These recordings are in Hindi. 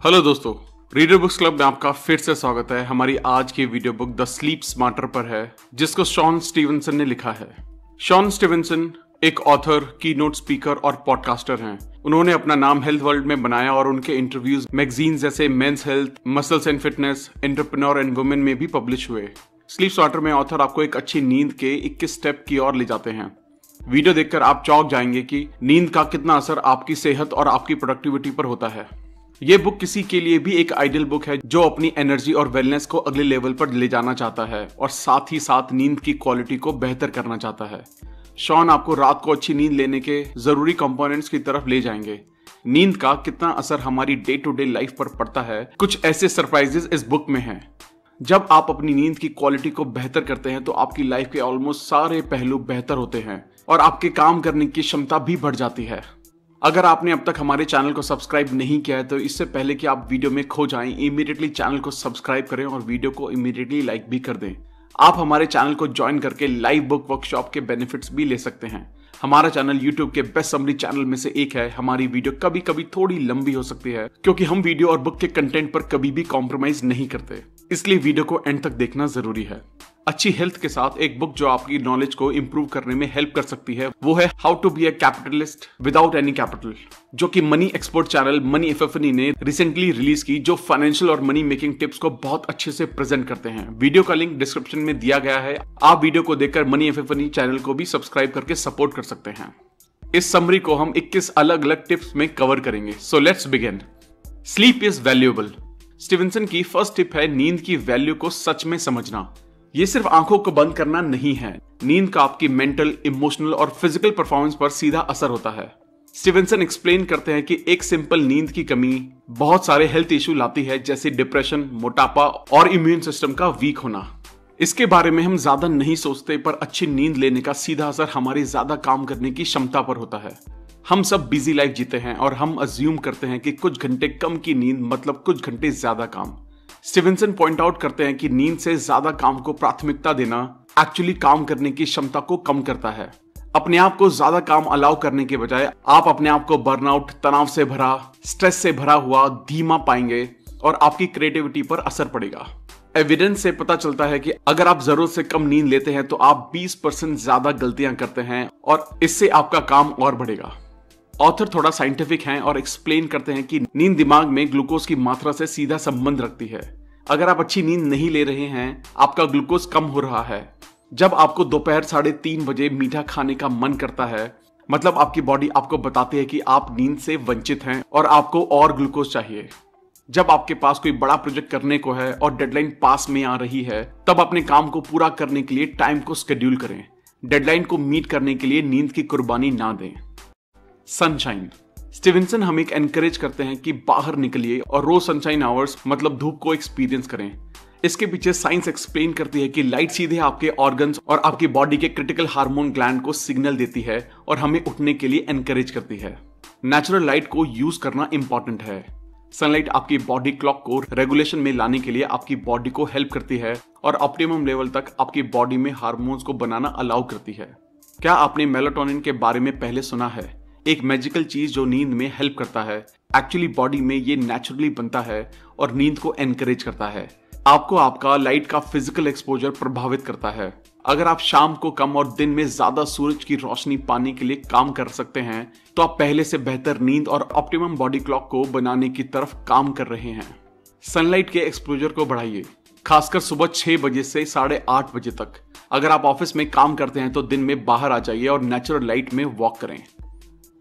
हेलो दोस्तों, रीडर बुक्स क्लब में आपका फिर से स्वागत है। हमारी आज की video book the sleep smarter पर है, जिसको शॉन स्टीवनसन ने लिखा है। शॉन स्टीवनसन एक ऑथर, कीनोट स्पीकर और पॉडकास्टर हैं। उन्होंने अपना नाम हेल्थ वर्ल्ड में बनाया और उनके इंटरव्यूज मैगजीन जैसे men's health, muscles and fitness, entrepreneur and women में भी पब्लिश हुए। स्लीप स्मार्टर में ऑथर आपको एक अच्छी नींद के 21 स्टेप की ओर ले जाते हैं। वीडियो देखकर आप चौंक जाएंगे कि नींद का कितना असर आपकी सेहत और आपकी प्रोडक्टिविटी पर होता है। ये बुक किसी के लिए भी एक आइडियल बुक है जो अपनी एनर्जी और वेलनेस को अगले लेवल पर ले जाना चाहता है और साथ ही साथ नींद की क्वालिटी को बेहतर करना चाहता है। शॉन आपको रात को अच्छी नींद लेने के जरूरी कंपोनेंट्स की तरफ ले जाएंगे। नींद का कितना असर हमारी डे टू डे लाइफ पर पड़ता है, कुछ ऐसे सरप्राइजेस इस बुक में हैं। जब आप अपनी नींद की क्वालिटी को बेहतर करते हैं तो आपकी लाइफ के ऑलमोस्ट सारे पहलू बेहतर होते हैं और आपके काम करने की क्षमता भी बढ़ जाती है। अगर आपने अब तक हमारे चैनल को सब्सक्राइब नहीं किया है तो इससे पहले कि आप वीडियो में खो जाएं, इमीडिएटली चैनल को सब्सक्राइब करें और वीडियो को इमीडिएटली लाइक भी कर दें। आप हमारे चैनल को ज्वाइन करके लाइव बुक वर्कशॉप के बेनिफिट्स भी ले सकते हैं। हमारा चैनल YouTube के बेस्ट समरी चैनल में से एक है। हमारी वीडियो कभी कभी थोड़ी लंबी हो सकती है क्योंकि हम वीडियो और बुक के कंटेंट पर कभी भी कॉम्प्रोमाइज नहीं करते, इसलिए वीडियो को एंड तक देखना जरूरी है। अच्छी हेल्थ के साथ एक बुक जो आपकी नॉलेज को इंप्रूव करने में हेल्प कर सकती है वो है how to be a capitalist without any capital, जो कि मनी एक्सपर्ट चैनल मनी एफएफएनी ने रिसेंटली रिलीज की, जो फाइनेंशियल और मनी मेकिंग टिप्स को बहुत अच्छे से प्रेजेंट करते हैं। वीडियो का लिंक डिस्क्रिप्शन में दिया गया है। आप वीडियो को देखकर मनी एफएफएनी चैनल को भी सब्सक्राइब करके सपोर्ट कर सकते हैं। इस समरी को हम 21 अलग अलग टिप्स में कवर करेंगे। So let's begin. Sleep is valuable. Stevenson की फर्स्ट टिप है नींद की वैल्यू को सच में समझना। ये सिर्फ आंखों को बंद करना नहीं है, नींद का आपकी मेंटल, इमोशनल और फिजिकल परफॉर्मेंस पर सीधा असर होता है। स्टीवनसन एक्सप्लेन करते हैं कि एक सिंपल नींद की कमी बहुत सारे हेल्थ इशू लाती है, जैसे डिप्रेशन, मोटापा और इम्यून सिस्टम का वीक होना। इसके बारे में हम ज्यादा नहीं सोचते, पर अच्छी नींद लेने का सीधा असर हमारी ज्यादा काम करने की क्षमता पर होता है। हम सब बिजी लाइफ जीते हैं और हम अज्यूम करते हैं कि कुछ घंटे कम की नींद मतलब कुछ घंटे ज्यादा काम। स्टीवनसन पॉइंट आउट करते हैं कि नींद से ज्यादा काम को प्राथमिकता देना एक्चुअली काम करने की क्षमता को कम करता है। अपने आप को ज्यादा काम अलाउ करने के बजाय आप अपने आप को बर्नआउट, तनाव से भरा, स्ट्रेस से भरा हुआ धीमा पाएंगे और आपकी क्रिएटिविटी पर असर पड़ेगा। एविडेंस से पता चलता है कि अगर आप जरूरत से कम नींद लेते हैं तो आप 20% ज्यादा गलतियां करते हैं और इससे आपका काम और बढ़ेगा। ऑथर थोड़ा साइंटिफिक हैं और एक्सप्लेन करते हैं कि नींद दिमाग में ग्लूकोज की मात्रा से सीधा संबंध रखती है। अगर आप अच्छी नींद नहीं ले रहे हैं, आपका ग्लूकोज कम हो रहा है। जब आपको दोपहर 3:30 बजे मीठा खाने का मन करता है, मतलब आपकी बॉडी आपको बताती है कि आप नींद से वंचित हैं और आपको और ग्लूकोज चाहिए। जब आपके पास कोई बड़ा प्रोजेक्ट करने को है और डेडलाइन पास में आ रही है, तब अपने काम को पूरा करने के लिए टाइम को शेड्यूल करें। डेडलाइन को मीट करने के लिए नींद की कुर्बानी ना दें। सनशाइन। स्टीवनसन हमें एनकरेज करते हैं कि बाहर निकलिए और रोज सनशाइन आवर्स मतलब धूप को एक्सपीरियंस करें। इसके पीछे साइंस एक्सप्लेन करती है कि लाइट सीधे आपके ऑर्गन्स और आपकी बॉडी के क्रिटिकल हार्मोन ग्लैंड को सिग्नल देती है और हमें उठने के लिए एनकरेज करती है। नेचुरल लाइट को यूज करना इंपॉर्टेंट है। सनलाइट आपकी बॉडी क्लॉक को रेगुलेशन में लाने के लिए आपकी बॉडी को हेल्प करती है और ऑप्टिमम लेवल तक आपकी बॉडी में हार्मोन्स को बनाना अलाउ करती है। क्या आपने मेलाटोनिन के बारे में पहले सुना है? एक मैजिकल चीज जो नींद में हेल्प करता है। एक्चुअली बॉडी में ये नेचुरली बनता है और नींद को एनकरेज करता है। आपको आपका लाइट का फिजिकल एक्सपोजर प्रभावित करता है। अगर आप शाम को कम और दिन में ज्यादा सूरज की रोशनी पाने के लिए काम कर सकते हैं तो आप पहले से बेहतर नींद और ऑप्टिमम बॉडी क्लॉक को बनाने की तरफ काम कर रहे हैं। सनलाइट के एक्सपोजर को बढ़ाइए, खासकर सुबह 6 बजे से 8:30 बजे तक। अगर आप ऑफिस में काम करते हैं तो दिन में बाहर आ जाइए और नेचुरल लाइट में वॉक करें।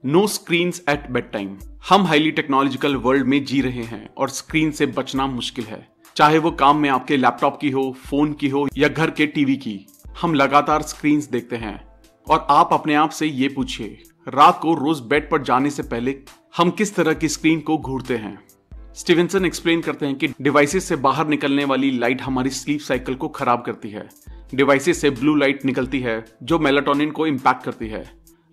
No screens at bed time. हम हाईली टेक्नोलॉजिकल वर्ल्ड में जी रहे हैं और स्क्रीन से बचना मुश्किल है, चाहे वो काम में आपके लैपटॉप की हो, फोन की हो या घर के टीवी की। हम लगातार स्क्रीन्स देखते हैं और आप अपने आप से ये पूछिए, रात को रोज बेड पर जाने से पहले हम किस तरह की स्क्रीन को घूरते हैं। स्टीवनसन एक्सप्लेन करते हैं कि डिवाइसेस से बाहर निकलने वाली लाइट हमारी स्लीप साइकिल को खराब करती है। डिवाइसेस से ब्लू लाइट निकलती है जो मेलाटोनिन को इम्पैक्ट करती है।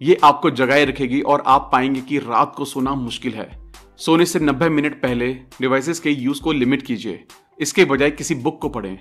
ये आपको जगाए रखेगी और आप पाएंगे कि रात को सोना मुश्किल है। सोने से 90 मिनट पहले डिवाइसेस के यूज को लिमिट कीजिए, इसके बजाय किसी बुक को पढ़ें।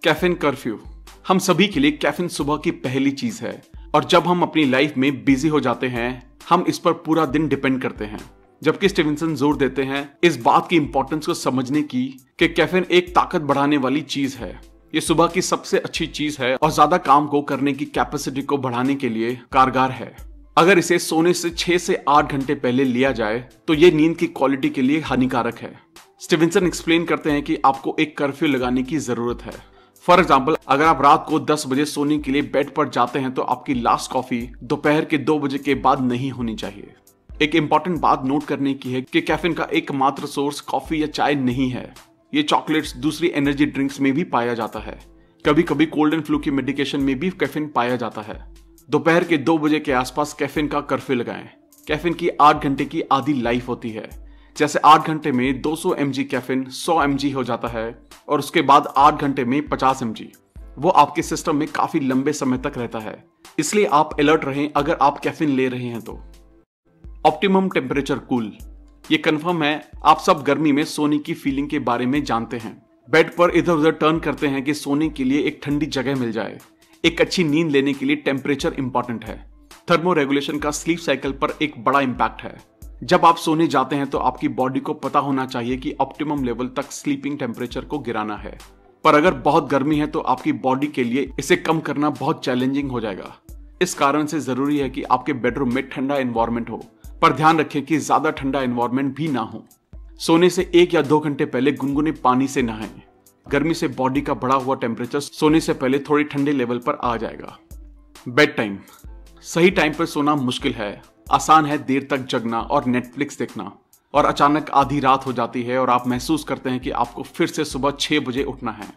Caffeine curfew. हम सभी के लिए कैफीन सुबह की पहली चीज है और जब हम अपनी लाइफ में बिजी हो जाते हैं हम इस पर पूरा दिन डिपेंड करते हैं। जबकि स्टीवेंसन जोर देते हैं इस बात की इंपॉर्टेंस को समझने की कि कैफीन एक ताकत बढ़ाने वाली चीज है। ये सुबह की सबसे अच्छी चीज है और ज्यादा काम को करने की कैपेसिटी को बढ़ाने के लिए कारगर है। अगर इसे सोने से 6 से 8 घंटे पहले लिया जाए तो ये नींद की क्वालिटी के लिए हानिकारक है। स्टीवेंसन एक्सप्लेन करते हैं कि आपको एक कर्फ्यू लगाने की जरूरत है। फॉर एग्जाम्पल, अगर आप रात को 10 बजे सोने के लिए बेड पर जाते हैं तो आपकी लास्ट कॉफी दोपहर के 2 बजे के बाद नहीं होनी चाहिए। एक इंपॉर्टेंट बात नोट करने की है कि कैफीन का एकमात्र सोर्स कॉफी या चाय नहीं है। ये चॉकलेट्स, दूसरी एनर्जी ड्रिंक्स में भी पाया जाता है। कभी कभी कोल्ड एंड फ्लू की मेडिकेशन में भी कैफीन पाया जाता है। दोपहर के 2 बजे के आसपास कैफीन का कर्फ्यू लगाएं। कैफीन की 8 घंटे की आधी लाइफ होती है। जैसे 8 घंटे में 200 mg कैफीन 100 mg हो जाता है और उसके बाद 8 घंटे में 50 mg। वो आपके सिस्टम में काफी लंबे समय तक रहता है, इसलिए आप अलर्ट रहें अगर आप कैफीन ले रहे हैं तो। ऑप्टिमम टेम्परेचर कूल, ये कंफर्म है आप सब गर्मी में सोने की फीलिंग के बारे में जानते हैं। बेड पर इधर उधर टर्न करते हैं कि सोने के लिए एक ठंडी जगह मिल जाए। एक अच्छी नींद लेने के लिए टेम्परेचर इंपॉर्टेंट है। थर्मो रेगुलेशन का स्लीप साइकिल पर एक बड़ा इंपैक्ट है। जब आप सोने जाते हैं तो आपकी बॉडी को पता होना चाहिए कि ऑप्टिमम लेवल तक स्लीपिंग टेम्परेचर को गिराना है, पर अगर बहुत गर्मी है तो आपकी बॉडी के लिए इसे कम करना बहुत चैलेंजिंग हो जाएगा। इस कारण से जरूरी है कि आपके बेडरूम में ठंडा एनवायरनमेंट हो, पर ध्यान रखें कि ज्यादा ठंडा एनवायरनमेंट भी ना हो। सोने से 1 या 2 घंटे पहले गुनगुने पानी से नहाएं। गर्मी से बॉडी का बढ़ा हुआ टेम्परेचर सोने से पहले थोड़ी ठंडे लेवल पर आ जाएगा। बेड टाइम, सही टाइम पर सोना मुश्किल है। आसान है देर तक जगना और नेटफ्लिक्स देखना, और अचानक आधी रात हो जाती है और आप महसूस करते हैं कि आपको फिर से सुबह 6 बजे उठना है।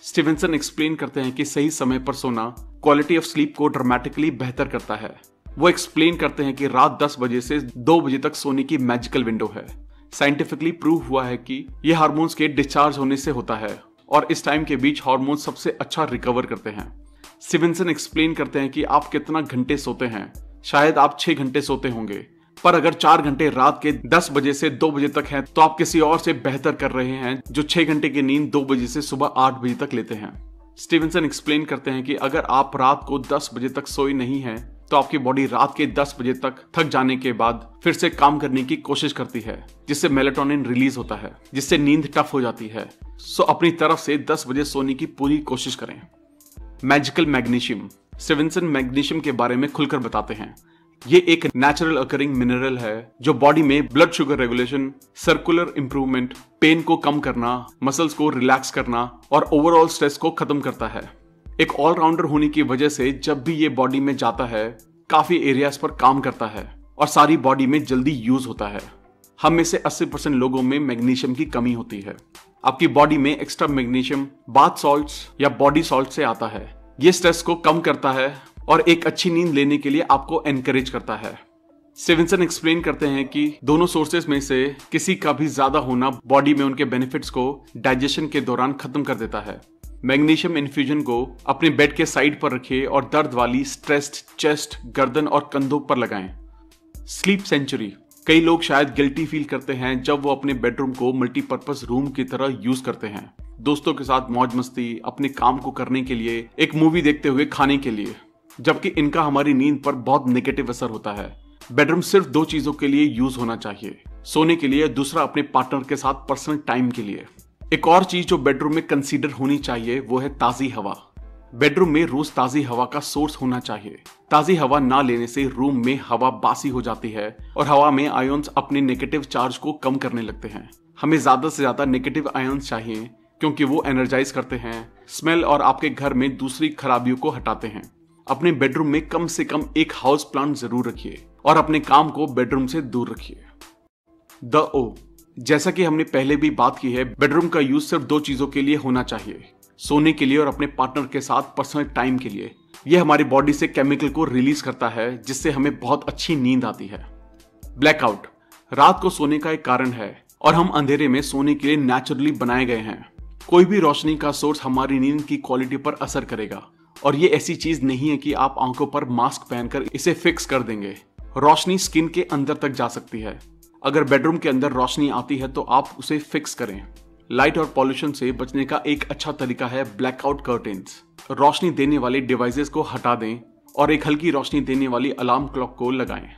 स्टीवेंसन एक्सप्लेन करते हैं कि सही समय पर सोना क्वालिटी ऑफ स्लीप को ड्रामेटिकली बेहतर करता है। वो एक्सप्लेन करते हैं कि रात 10 बजे से 2 बजे तक सोने की मैजिकल विंडो है। साइंटिफिकली प्रूव हुआ है कि यह हार्मोन्स के डिस्चार्ज होने से होता है और इस टाइम के बीच हार्मोन्स सबसे अच्छा रिकवर करते हैं। स्टीवेंसन एक्सप्लेन करते हैं कि आप कितना घंटे सोते हैं। शायद आप 6 घंटे सोते होंगे, पर अगर 4 घंटे रात के 10 बजे से 2 बजे तक हैं, तो आप किसी और से बेहतर कर रहे हैं जो 6 घंटे की नींद 2 बजे से सुबह 8 बजे तक लेते हैं। स्टीवेंसन एक्सप्लेन करते हैं कि अगर आप रात को 10 बजे तक सोए नहीं हैं, तो आपकी बॉडी रात के 10 बजे तक थक जाने के बाद फिर से काम करने की कोशिश करती है, जिससे मेलेटोनिन रिलीज होता है, जिससे नींद टफ हो जाती है। सो अपनी तरफ से 10 बजे सोने की पूरी कोशिश करें। मैजिकल मैग्नीशियम, स्टीवेंसन मैग्नीशियम के बारे में खुलकर बताते हैं। ये एक नेचुरल अकरिंग मिनरल है जो बॉडी में blood sugar regulation, circular improvement, pain को कम करना, मसल्स को रिलैक्स करना और ओवरऑल स्ट्रेस को खत्म करता है। एक ऑलराउंडर होने की वजह से जब भी ये बॉडी में जाता है काफी एरियाज पर काम करता है और सारी बॉडी में जल्दी यूज होता है। हम में से 80% लोगों में मैग्नीशियम की कमी होती है। आपकी बॉडी में एक्स्ट्रा मैग्नीशियम बाथ सॉल्ट्स या बॉडी सॉल्ट से आता है। ये स्ट्रेस को कम करता है और एक अच्छी नींद लेने के लिए आपको एनकरेज करता है। स्टीवेंसन एक्सप्लेन करते हैं कि दोनों सोर्सेज में से किसी का भी ज्यादा होना बॉडी में उनके बेनिफिट्स को डाइजेशन के दौरान खत्म कर देता है। मैग्नीशियम इन्फ्यूजन को अपने बेड के साइड पर रखिए और दर्द वाली स्ट्रेस्ड चेस्ट, गर्दन और कंधों पर लगाएं। स्लीप सेंचुरी, कई लोग शायद गिल्टी फील करते हैं जब वो अपने बेडरूम को मल्टीपर्पज रूम की तरह यूज करते हैं, दोस्तों के साथ मौज मस्ती, अपने काम को करने के लिए, एक मूवी देखते हुए, खाने के लिए, जबकि इनका हमारी नींद पर बहुत नेगेटिव असर होता है। बेडरूम सिर्फ 2 चीजों के लिए यूज होना चाहिए, सोने के लिए, दूसरा अपने पार्टनर के साथ पर्सनल टाइम के लिए। एक और चीज जो बेडरूम में कंसीडर होनी चाहिए वो है ताजी हवा। बेडरूम में रोज ताजी हवा का सोर्स होना चाहिए। ताजी हवा ना लेने से रूम में हवा बासी हो जाती है और हवा में आयोन्स अपने नेगेटिव चार्ज को कम करने लगते हैं। हमें ज्यादा से ज्यादा नेगेटिव आयोन्स चाहिए क्योंकि वो एनर्जाइज करते हैं, स्मेल और आपके घर में दूसरी खराबियों को हटाते हैं। अपने बेडरूम में कम से कम एक हाउस प्लांट जरूर रखिए और अपने काम को बेडरूम से दूर रखिए। द ओ, जैसा कि हमने पहले भी बात की है, बेडरूम का यूज सिर्फ 2 चीजों के लिए होना चाहिए, सोने के लिए और अपने पार्टनर के साथ पर्सनल टाइम के लिए। यह हमारी बॉडी से केमिकल को रिलीज करता है जिससे हमें बहुत अच्छी नींद आती है। ब्लैकआउट रात को सोने का एक कारण है और हम अंधेरे में सोने के लिए नेचुरली बनाए गए हैं। कोई भी रोशनी का सोर्स हमारी नींद की क्वालिटी पर असर करेगा और ये ऐसी चीज नहीं है कि आप आंखों पर मास्क पहनकर इसे फिक्स कर देंगे। रोशनी स्किन के अंदर तक जा सकती है। अगर बेडरूम के अंदर रोशनी आती है तो आप उसे फिक्स करें। लाइट और पॉल्यूशन से बचने का एक अच्छा तरीका है ब्लैकआउट कर्टेन्स। रोशनी देने वाले डिवाइसेस को हटा दें और एक हल्की रोशनी देने वाली अलार्म क्लॉक को लगाएं।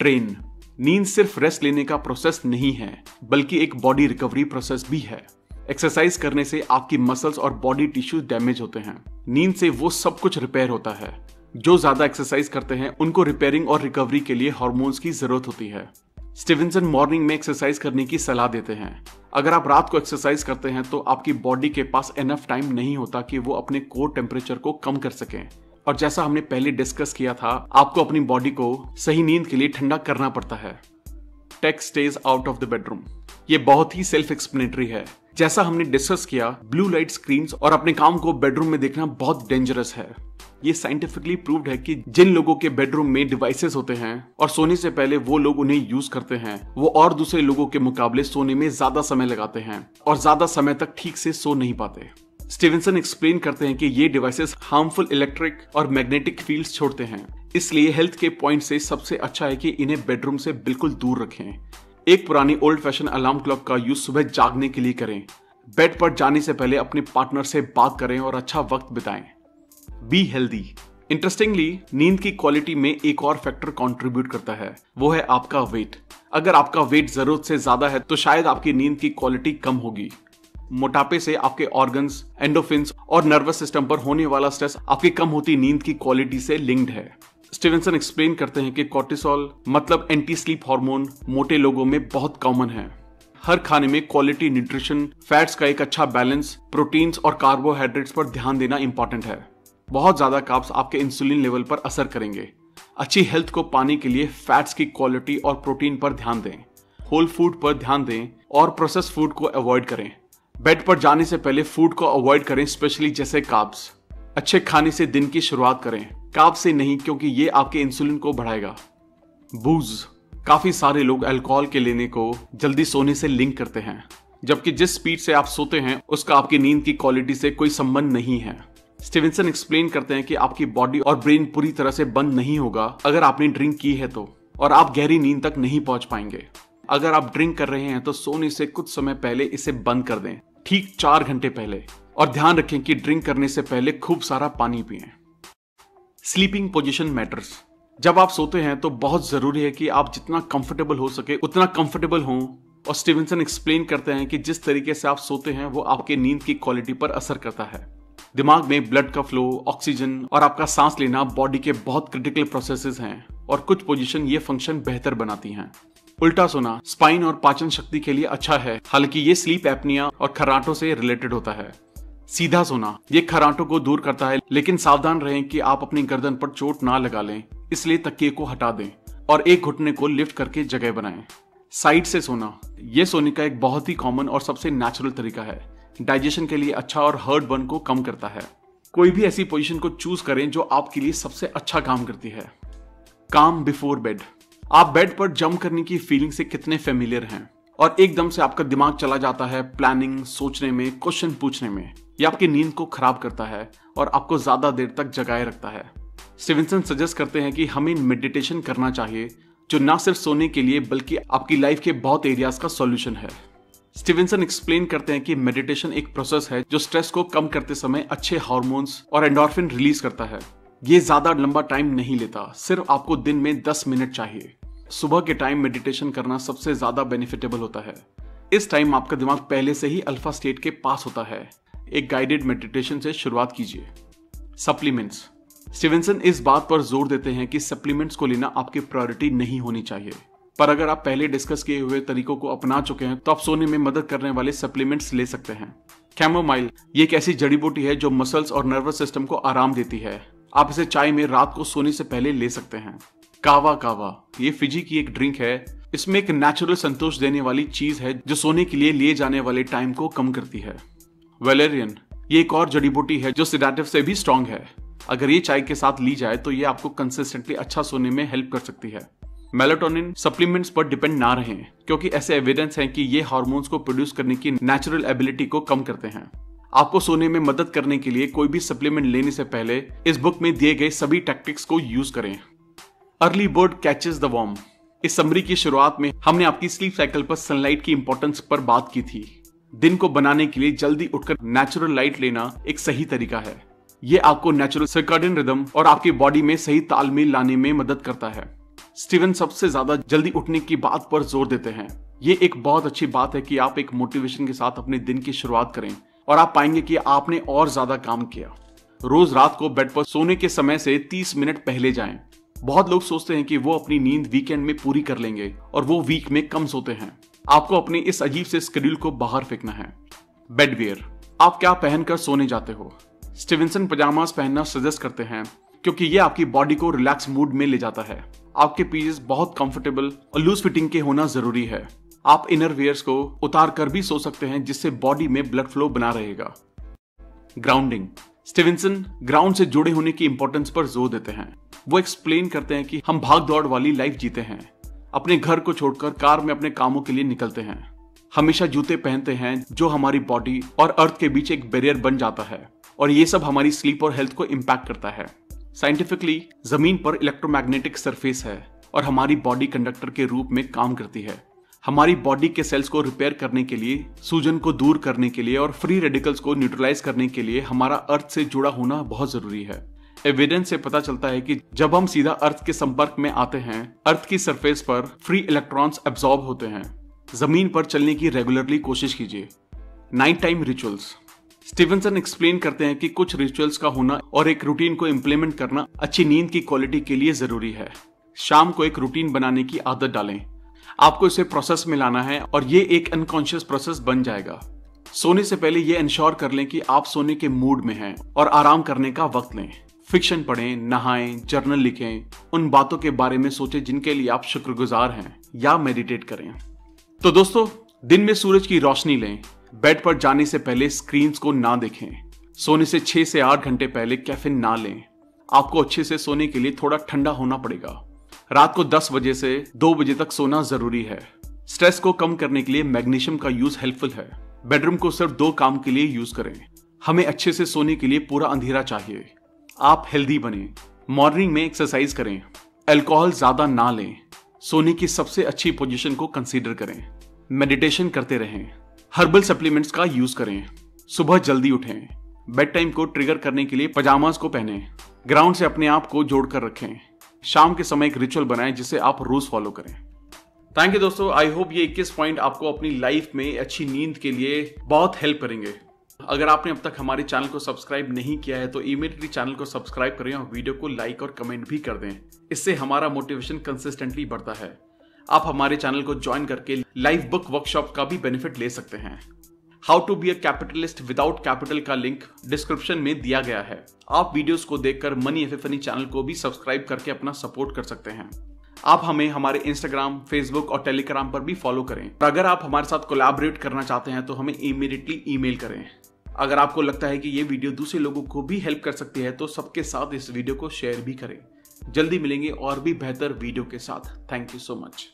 ट्रेन नींद सिर्फ रेस्ट लेने का प्रोसेस नहीं है, बल्कि एक बॉडी रिकवरी प्रोसेस भी है। एक्सरसाइज करने से आपकी मसल्स और बॉडी टिश्यू डैमेज होते हैं। नींद से वो सब कुछ रिपेयर होता है। जो ज्यादा एक्सरसाइज करते हैं उनको रिपेयरिंग और रिकवरी के लिए हार्मोन्स की जरूरत होती है। स्टीवेंसन मॉर्निंग में एक्सरसाइज करने की सलाह देते हैं। अगर आप रात को एक्सरसाइज करते हैं तो आपकी बॉडी के पास एनफ टाइम नहीं होता कि वो अपने कोर टेम्परेचर को कम कर सकें, और जैसा हमने पहले डिस्कस किया था, आपको अपनी बॉडी को सही नींद के लिए ठंडा करना पड़ता है। Take stage out of the bedroom. ये बहुत ही सेल्फ एक्सप्लेनेटरी है। जैसा हमने डिस्कस किया, ब्लू लाइट स्क्रीन्स और अपने काम को बेडरूम में देखना बहुत डेंजरस है। ये साइंटिफिकली प्रूव्ड है कि जिन लोगों के बेडरूम में डिवाइसेस होते हैं और सोने से पहले वो लोग उन्हें यूज करते हैं, वो और दूसरे लोगों के मुकाबले सोने में ज्यादा समय लगाते हैं और ज्यादा समय तक ठीक से सो नहीं पाते। स्टीवेंसन एक्सप्लेन करते हैं कि ये डिवाइसेस हार्मफुल इलेक्ट्रिक और मैग्नेटिक फील्ड्स छोड़ते हैं, इसलिए हेल्थ के पॉइंट से सबसे अच्छा है कि इन्हें बेडरूम से बिल्कुल दूर रखें। एक पुरानी ओल्ड फैशन अलार्म क्लॉक का यूज सुबह जागने के लिए करें। बेड पर जाने से पहले अपने पार्टनर से बात करें और अच्छा वक्त बिताएं। Be healthy. इंटरेस्टिंगली, नींद की क्वालिटी में एक और फैक्टर कंट्रीब्यूट करता है, वो है आपका वेट। अगर आपका वेट जरूरत से ज्यादा है तो शायद आपकी नींद की क्वालिटी कम होगी। मोटापे से आपके ऑर्गन्स, एंडोफिन्स और नर्वस सिस्टम पर होने वाला स्ट्रेस आपकी कम होती नींद की क्वालिटी से लिंक्ड है। स्टीवेंसन एक्सप्लेन करते हैं कि कॉर्टिसोल मतलब एंटी स्लीप हार्मोन मोटे लोगों में बहुत कॉमन है। हर खाने में क्वालिटी न्यूट्रिशन, फैट्स का एक अच्छा बैलेंस, प्रोटीन्स और कार्बोहाइड्रेट्स पर ध्यान देना इंपॉर्टेंट है। बहुत ज्यादा कार्ब्स आपके इंसुलिन लेवल पर असर करेंगे। अच्छी हेल्थ को पाने के लिए फैट्स की क्वालिटी और प्रोटीन पर ध्यान दें। होल फूड पर ध्यान दें और प्रोसेस्ड फूड को अवॉइड करें। बेड पर जाने से पहले फूड को अवॉइड करें, स्पेशली जैसे कार्ब्स। अच्छे खाने से दिन की शुरुआत करें, कार्ब से नहीं, क्योंकि ये आपके इंसुलिन को बढ़ाएगा। बूज। काफी सारे लोग अल्कोहल के लेने को जल्दी सोने से लिंक करते हैं, जबकि जिस स्पीड से आप सोते हैं उसका आपकी नींद की क्वालिटी से कोई संबंध नहीं है। स्टीवेंसन एक्सप्लेन करते हैं कि आपकी बॉडी और ब्रेन पूरी तरह से बंद नहीं होगा अगर आपने ड्रिंक की है तो, और आप गहरी नींद तक नहीं पहुंच पाएंगे। अगर आप ड्रिंक कर रहे हैं तो सोने से कुछ समय पहले इसे बंद कर दें, ठीक 4 घंटे पहले, और ध्यान रखें कि ड्रिंक करने से पहले खूब सारा पानी पिएं। Sleeping position matters. जब आप सोते हैं तो बहुत जरूरी है कि आप जितना कंफर्टेबल हो सके उतना कंफर्टेबल हों, और स्टीवेंसन एक्सप्लेन करते हैं कि जिस तरीके से आप सोते हैं वो आपके नींद की क्वालिटी पर असर करता है। दिमाग में ब्लड का फ्लो, ऑक्सीजन और आपका सांस लेना बॉडी के बहुत क्रिटिकल प्रोसेसेस हैं, और कुछ पोजीशन ये फंक्शन बेहतर बनाती हैं। उल्टा सोना स्पाइन और पाचन शक्ति के लिए अच्छा है, हालांकि ये स्लीप एपनिया और खर्राटों से रिलेटेड होता है। सीधा सोना ये खर्राटों को दूर करता है, लेकिन सावधान रहें कि आप अपनी गर्दन पर चोट ना लगा लें, इसलिए तकिए को हटा दें और एक घुटने को लिफ्ट करके जगह बनाएं। साइड से सोना ये सोने का एक बहुत ही कॉमन और सबसे नेचुरल तरीका है। डाइजेशन के लिए अच्छा और हार्ट बर्न को कम करता है। कोई भी ऐसी पोजीशन को चूज करें जो आपके लिए सबसे अच्छा काम करती है। काम बिफोर बेड। आप बेड पर जंप करने की फीलिंग से कितने फेमिलियर हैं, और एकदम से आपका दिमाग चला जाता है प्लानिंग, सोचने में, क्वेश्चन पूछने में। यह आपकी नींद को खराब करता है और आपको ज्यादा देर तक जगाए रखता है। स्टीवेंसन सजेस्ट करते हैं कि हमें मेडिटेशन करना चाहिए, जो ना सिर्फ सोने के लिए बल्कि आपकी लाइफ के बहुत एरियाज का सॉल्यूशन है। स्टीवेंसन एक्सप्लेन करते हैं कि मेडिटेशन एक प्रोसेस है जो स्ट्रेस को कम करते समय अच्छे हार्मोन्स और एंडोर्फिन रिलीज करता है। ये ज्यादा लंबा टाइम नहीं लेता, सिर्फ आपको दिन में 10 मिनट चाहिए। सुबह के टाइम मेडिटेशन करना सबसे ज्यादा बेनिफिटेबल होता है। इस टाइम आपका दिमाग पहले से ही अल्फा स्टेट के पास होता है। एक गाइडेड मेडिटेशन से शुरुआत कीजिए। सप्लीमेंट्स। स्टीवेंसन इस बात पर जोर देते हैं कि सप्लीमेंट्स को लेना आपकी प्रायोरिटी नहीं होनी चाहिए, पर अगर आप पहले डिस्कस किए हुए तरीकों को अपना चुके हैं तो आप सोने में मदद करने वाले सप्लीमेंट्स ले सकते हैं। कैमोमाइल ये एक ऐसी जड़ी बूटी है जो मसल्स और नर्वस सिस्टम को आराम देती है। आप इसे चाय में रात को सोने से पहले ले सकते हैं। कावा कावा ये फिजी की एक ड्रिंक है। इसमें एक नेचुरल संतोष देने वाली चीज है जो सोने के लिए लिए जाने वाले टाइम को कम करती है। वेलेरियन ये एक और जड़ी बूटी है जो सिडाटिव से भी स्ट्रांग है। अगर ये चाय के साथ ली जाए तो ये आपको कंसिस्टेंटली अच्छा सोने में हेल्प कर सकती है। मेलाटोनिन सप्लीमेंट्स पर डिपेंड ना रहें, क्योंकि ऐसे एविडेंस है कि ये हार्मोन्स को प्रोड्यूस करने की नेचुरल एबिलिटी को कम करते हैं। आपको सोने में मदद करने के लिए कोई भी सप्लीमेंट लेने से पहले इस बुक में दिए गए सभी टैक्टिक्स को यूज करें। Early bird catches the worm. इस समरी की शुरुआत में हमने आपकी स्लीप साइकिल पर सनलाइट की इंपॉर्टेंस पर बात की थी। दिन को बनाने के लिए जल्दी उठकर नेचुरल लाइट लेना एक सही तरीका है। ये आपको नेचुरल सर्काडियन रिदम और आपकी बॉडी में सही तालमेल लाने में मदद करता है। स्टीवन सबसे ज्यादा जल्दी उठने की बात पर जोर देते हैं। ये एक बहुत अच्छी बात है कि आप एक मोटिवेशन के साथ अपने दिन की शुरुआत करें और आप पाएंगे कि आपने और ज्यादा काम किया। रोज रात को बेड पर सोने के समय से 30 मिनट पहले जाएं। बहुत लोग सोचते हैं कि वो अपनी नींद वीकेंड में पूरी कर लेंगे और वो वीक में कम सोते हैं। आपको अपने इस अजीब से शेड्यूल को बाहर फेंकना है। बेडवेयर, आप क्या पहनकर सोने जाते हो? स्टीवनसन पजामास पहनना सजेस्ट करते हैं क्योंकि ये आपकी बॉडी को रिलैक्स मूड में ले जाता है। आपके पीसेस बहुत कंफर्टेबल और लूज फिटिंग के होना जरूरी है। आप इनर वेयर्स को उतार कर भी सो सकते हैं जिससे बॉडी में ब्लड फ्लो बना रहेगा। ग्राउंडिंग, स्टीवनसन ग्राउंड से जुड़े होने की इंपॉर्टेंस पर जोर देते हैं। वो एक्सप्लेन करते हैं कि हम भाग दौड़ वाली लाइफ जीते हैं, अपने घर को छोड़कर कार में अपने कामों के लिए निकलते हैं, हमेशा जूते पहनते हैं जो हमारी बॉडी और अर्थ के बीच एक बैरियर बन जाता है और ये सब हमारी स्लीप और हेल्थ को इम्पैक्ट करता है। साइंटिफिकली जमीन पर इलेक्ट्रोमैग्नेटिक सरफेस है और हमारी बॉडी कंडक्टर के रूप में काम करती है। हमारी बॉडी के सेल्स को रिपेयर करने के लिए, सूजन को दूर करने के लिए और फ्री रेडिकल्स को न्यूट्रलाइज करने के लिए हमारा अर्थ से जुड़ा होना बहुत जरूरी है। एविडेंस से पता चलता है कि जब हम सीधा अर्थ के संपर्क में आते हैं, अर्थ की सरफेस पर फ्री इलेक्ट्रॉन्स एब्जॉर्ब होते हैं। जमीन पर चलने की रेगुलरली कोशिश कीजिए। Night time rituals, Stevenson explain करते हैं कि कुछ रिचुअल्स का होना और एक रूटीन को इम्प्लीमेंट करना अच्छी नींद की क्वालिटी के लिए जरूरी है। शाम को एक रूटीन बनाने की आदत डालें। आपको इसे प्रोसेस में लाना है और ये एक अनकॉन्शियस प्रोसेस बन जाएगा। सोने से पहले ये इंश्योर कर लें कि आप सोने के मूड में हैं और आराम करने का वक्त लें। फिक्शन पढ़ें, नहाएं, जर्नल लिखें, उन बातों के बारे में सोचें जिनके लिए आप शुक्रगुजार हैं, या मेडिटेट करें। तो दोस्तों, दिन में सूरज की रोशनी लें। बेड पर जाने से पहले स्क्रीन्स को ना देखें। सोने से 6 से 8 घंटे पहले कैफीन ना लें। आपको अच्छे से सोने के लिए थोड़ा ठंडा होना पड़ेगा। रात को 10 बजे से 2 बजे तक सोना जरूरी है। स्ट्रेस को कम करने के लिए मैग्नीशियम का यूज हेल्पफुल है। बेडरूम को सिर्फ 2 काम के लिए यूज करें। हमें अच्छे से सोने के लिए पूरा अंधेरा चाहिए। आप हेल्दी बने। मॉर्निंग में एक्सरसाइज करें। अल्कोहल ज्यादा ना लें। सोने की सबसे अच्छी पोजीशन को कंसीडर करें। मेडिटेशन करते रहें। हर्बल सप्लीमेंट्स का यूज करें। सुबह जल्दी उठें। बेड टाइम को ट्रिगर करने के लिए पजामास को पहनें। ग्राउंड से अपने आप को जोड़कर रखें। शाम के समय एक रिचुअल बनाएं जिसे आप रोज फॉलो करें। थैंक यू दोस्तों। आई होप ये 21 पॉइंट आपको अपनी लाइफ में अच्छी नींद के लिए बहुत हेल्प करेंगे। अगर आपने अब तक हमारे चैनल को सब्सक्राइब नहीं किया है तो इमीडिएटली चैनल को सब्सक्राइब करें और वीडियो को लाइक और कमेंट भी कर दें। इससे हमारा मोटिवेशन कंसिस्टेंटली बढ़ता है। आप हमारे चैनल को ज्वाइन करके लाइव बुक वर्कशॉप का भी बेनिफिट ले सकते हैं। How to be a capitalist without capital का लिंक डिस्क्रिप्शन में दिया गया है। आप वीडियोस को देखकर मनी एफएफएनी चैनल को भी सब्सक्राइब करके अपना सपोर्ट कर सकते हैं। आप हमें हमारे इंस्टाग्राम, फेसबुक और टेलीग्राम पर भी फॉलो करें। और अगर आप हमारे साथ कोलैबोरेट करना चाहते हैं तो हमें इमीडिएटली ईमेल करें। अगर आपको लगता है कि ये वीडियो दूसरे लोगों को भी हेल्प कर सकती है तो सबके साथ इस वीडियो को शेयर भी करें। जल्दी मिलेंगे और भी बेहतर वीडियो के साथ। Thank you so much.